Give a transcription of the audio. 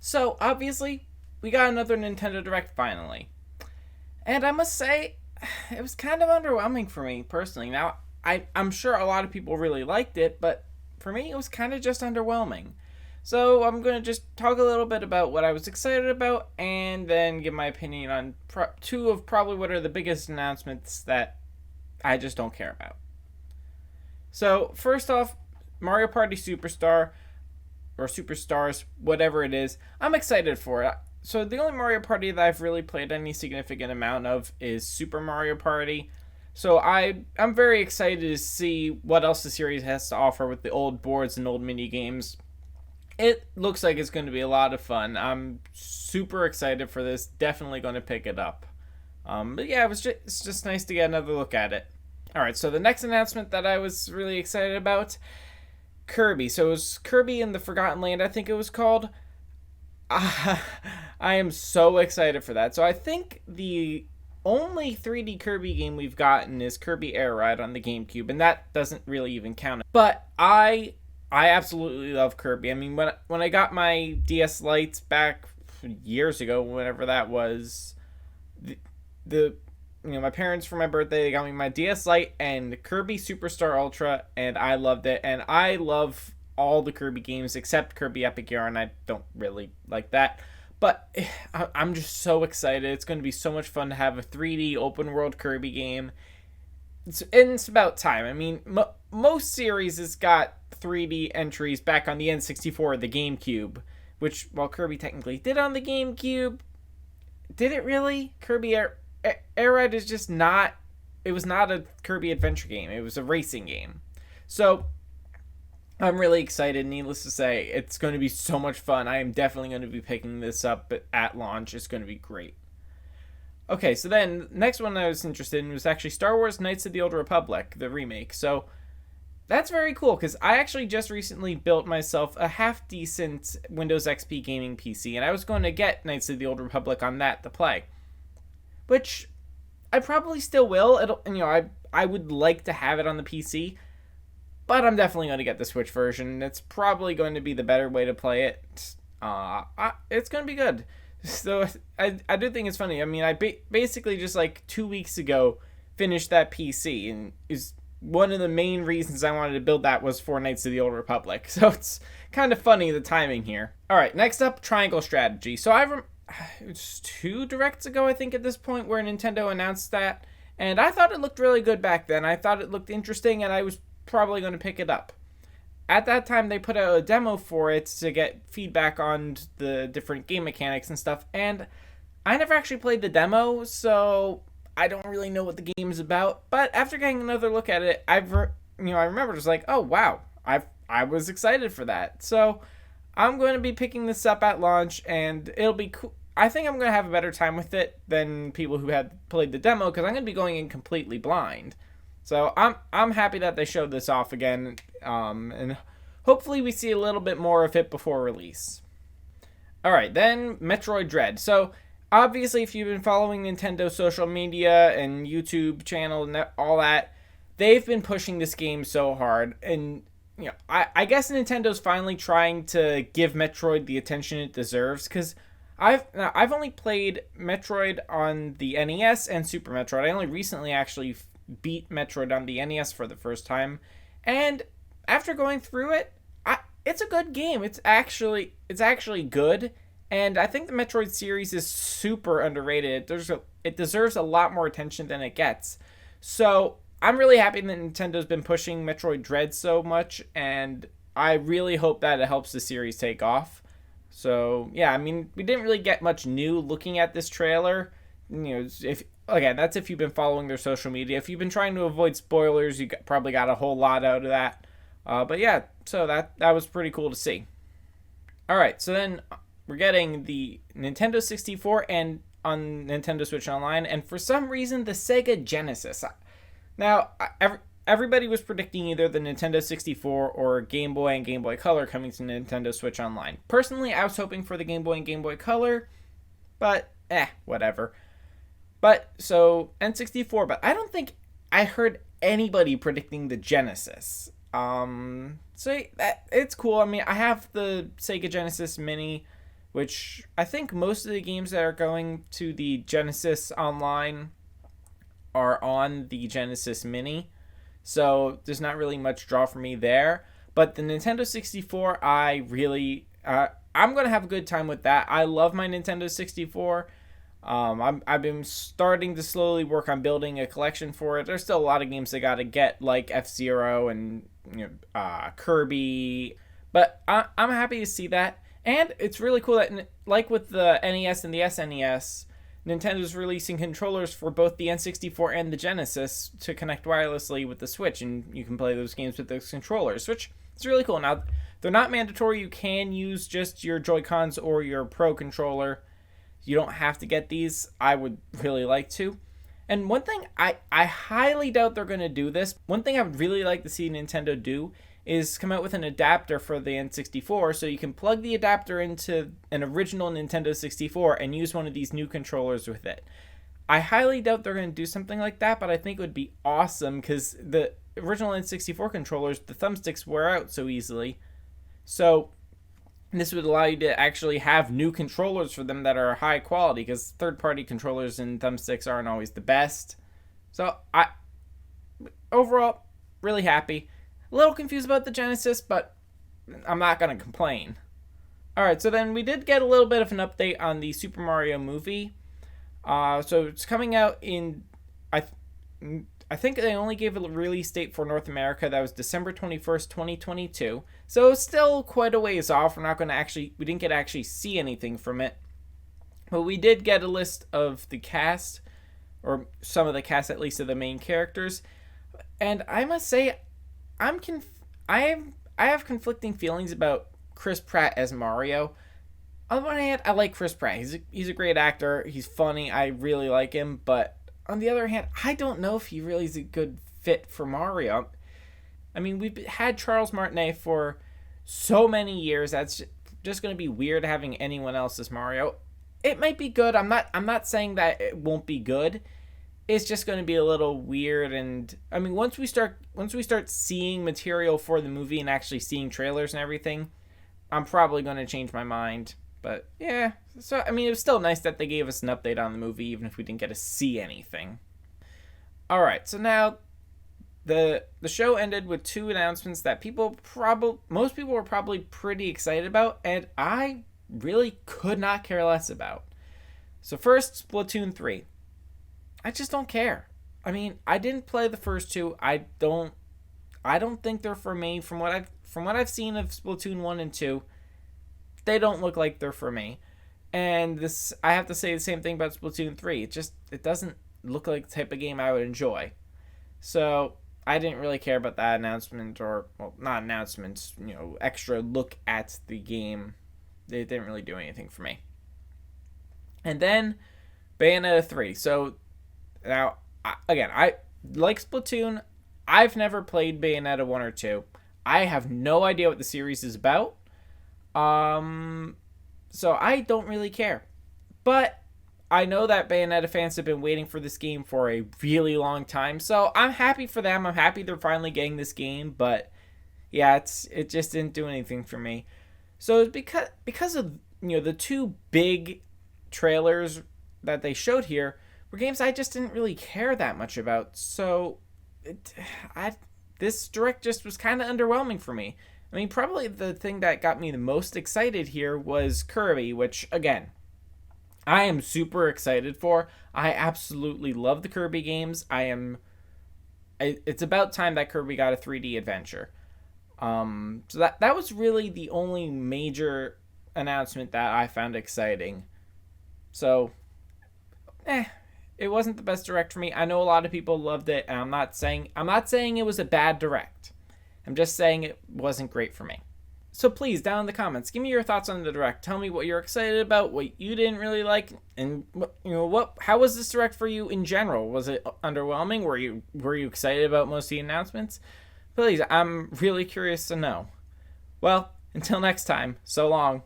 So, obviously, we got another Nintendo Direct finally. And I must say, it was kind of underwhelming for me personally. Now, I'm sure a lot of people really liked it, but for me, it was kind of just underwhelming. So, I'm going to just talk a little bit about what I was excited about and then give my opinion on two of probably what are the biggest announcements that I just don't care about. So, first off, Mario Party Superstar, or Superstars, whatever it is, I'm excited for it. So the only Mario Party that I've really played any significant amount of is Super Mario Party. So I'm very excited to see what else the series has to offer with the old boards and old mini games. It looks like it's going to be a lot of fun. I'm super excited for this. Definitely going to pick it up. But yeah, it's just nice to get another look at it. All right, so the next announcement that I was really excited about, Kirby. So it was Kirby in the Forgotten Land, I think it was called. I am so excited for that. So I think the only 3D Kirby game we've gotten is Kirby Air Ride on the GameCube, and that doesn't really even count. But I absolutely love Kirby. I mean, when I got my DS Lites back years ago, whenever that was, the my parents for my birthday, they got me my DS Lite and Kirby Superstar Ultra, and I loved it. And I love all the Kirby games except Kirby Epic Yarn. I don't really like that. But I'm just so excited. It's going to be so much fun to have a 3D open world Kirby game. It's about time. I mean, most series has got 3D entries back on the N64 or the GameCube, which, while Kirby technically did on the GameCube, did it really? Kirby Air Ride is just not... It was not a Kirby adventure game. It was a racing game. So, I'm really excited. Needless to say, it's going to be so much fun. I am definitely going to be picking this up at launch. It's going to be great. Okay, so then, next one I was interested in was actually Star Wars Knights of the Old Republic, the remake. So, that's very cool, because I actually just recently built myself a half-decent Windows XP gaming PC, and I was going to get Knights of the Old Republic on that to play. Which, I probably still will. I would like to have it on the PC, but I'm definitely going to get the Switch version. It's probably going to be the better way to play it. It's going to be good. So, I do think it's funny. I mean, I basically just like 2 weeks ago finished that PC, and is one of the main reasons I wanted to build that was for Knights of the Old Republic. So, it's kind of funny, the timing here. Alright, next up, Triangle Strategy. So, it was 2 directs ago, I think, at this point, where Nintendo announced that, and I thought it looked really good back then. I thought it looked interesting, and I was probably going to pick it up. At that time, they put out a demo for it to get feedback on the different game mechanics and stuff, and I never actually played the demo, so I don't really know what the game is about. But after getting another look at it, I remember just like, oh wow, I was excited for that. So I'm going to be picking this up at launch, and it'll be cool. I think I'm going to have a better time with it than people who had played the demo, because I'm going to be going in completely blind. So I'm happy that they showed this off again, and hopefully we see a little bit more of it before release. Alright, then Metroid Dread. So, obviously, if you've been following Nintendo's social media and YouTube channel and all that, they've been pushing this game so hard. And, I guess Nintendo's finally trying to give Metroid the attention it deserves, because I've only played Metroid on the NES and Super Metroid. I only recently actually beat Metroid on the NES for the first time, and after going through it, it's a good game. It's actually good, and I think the Metroid series is super underrated. It deserves a lot more attention than it gets. So I'm really happy that Nintendo's been pushing Metroid Dread so much, and I really hope that it helps the series take off. So yeah, I mean, we didn't really get much new looking at this trailer. That's if you've been following their social media. If you've been trying to avoid spoilers, you probably got a whole lot out of that. But yeah, so that was pretty cool to see. Alright, so then we're getting the Nintendo 64 and on Nintendo Switch Online, and for some reason, the Sega Genesis. Now, everybody was predicting either the Nintendo 64 or Game Boy and Game Boy Color coming to Nintendo Switch Online. Personally, I was hoping for the Game Boy and Game Boy Color, but whatever. But, so, N64, but I don't think I heard anybody predicting the Genesis. So, it's cool. I mean, I have the Sega Genesis Mini, which I think most of the games that are going to the Genesis Online are on the Genesis Mini. So there's not really much draw for me there. But the Nintendo 64, I'm going to have a good time with that. I love my Nintendo 64. I've been starting to slowly work on building a collection for it. There's still a lot of games I got to get, like F-Zero and Kirby. But I'm happy to see that. And it's really cool that, like with the NES and the SNES, Nintendo's releasing controllers for both the N64 and the Genesis to connect wirelessly with the Switch, and you can play those games with those controllers, which is really cool. Now, they're not mandatory. You can use just your Joy-Cons or your Pro controller. You don't have to get these. I would really like to. And one thing, I highly doubt they're going to do this. One thing I would really like to see Nintendo do is come out with an adapter for the N64, so you can plug the adapter into an original Nintendo 64 and use one of these new controllers with it. I highly doubt they're going to do something like that, but I think it would be awesome because the original N64 controllers, the thumbsticks wear out so easily. So this would allow you to actually have new controllers for them that are high quality, because third-party controllers and thumbsticks aren't always the best. So overall, really happy. A little confused about the Genesis, but I'm not going to complain. Alright, so then we did get a little bit of an update on the Super Mario movie. So it's coming out in... I think they only gave a release date for North America. That was December 21st, 2022. So it's still quite a ways off. We didn't get to actually see anything from it. But we did get a list of the cast, or some of the cast at least of the main characters. And I must say, I have conflicting feelings about Chris Pratt as Mario. On the one hand, I like Chris Pratt. He's a great actor. He's funny. I really like him. But on the other hand, I don't know if he really is a good fit for Mario. I mean, we've had Charles Martinet for so many years. That's just going to be weird having anyone else as Mario. It might be good. I'm not saying that it won't be good. It's just going to be a little weird, and I mean, once we start seeing material for the movie and actually seeing trailers and everything, I'm probably going to change my mind. But yeah, so I mean, it was still nice that they gave us an update on the movie, even if we didn't get to see anything. All right, so now the show ended with two announcements that most people were probably pretty excited about, and I really could not care less about. So first, Splatoon 3. I just don't care. I mean, I didn't play the first two. I don't think they're for me. From what I've seen of Splatoon 1 and 2, they don't look like they're for me. And I have to say the same thing about Splatoon 3. It doesn't look like the type of game I would enjoy. So I didn't really care about that announcement, or, well, not announcements, extra look at the game. They didn't really do anything for me. And then Bayonetta 3. So now, again, I like Splatoon. I've never played Bayonetta 1 or 2. I have no idea what the series is about. So I don't really care. But I know that Bayonetta fans have been waiting for this game for a really long time. So I'm happy for them. I'm happy they're finally getting this game. But yeah, it just didn't do anything for me. So because of the two big trailers that they showed here were games I just didn't really care that much about. So this direct just was kind of underwhelming for me. I mean, probably the thing that got me the most excited here was Kirby, which, again, I am super excited for. I absolutely love the Kirby games. It's about time that Kirby got a 3D adventure. So that was really the only major announcement that I found exciting. So, it wasn't the best direct for me. I know a lot of people loved it, and I'm not saying it was a bad direct. I'm just saying it wasn't great for me. So please, down in the comments, give me your thoughts on the direct. Tell me what you're excited about, what you didn't really like, and how was this direct for you in general? Was it underwhelming? Were you excited about most of the announcements? Please, I'm really curious to know. Well, until next time, so long.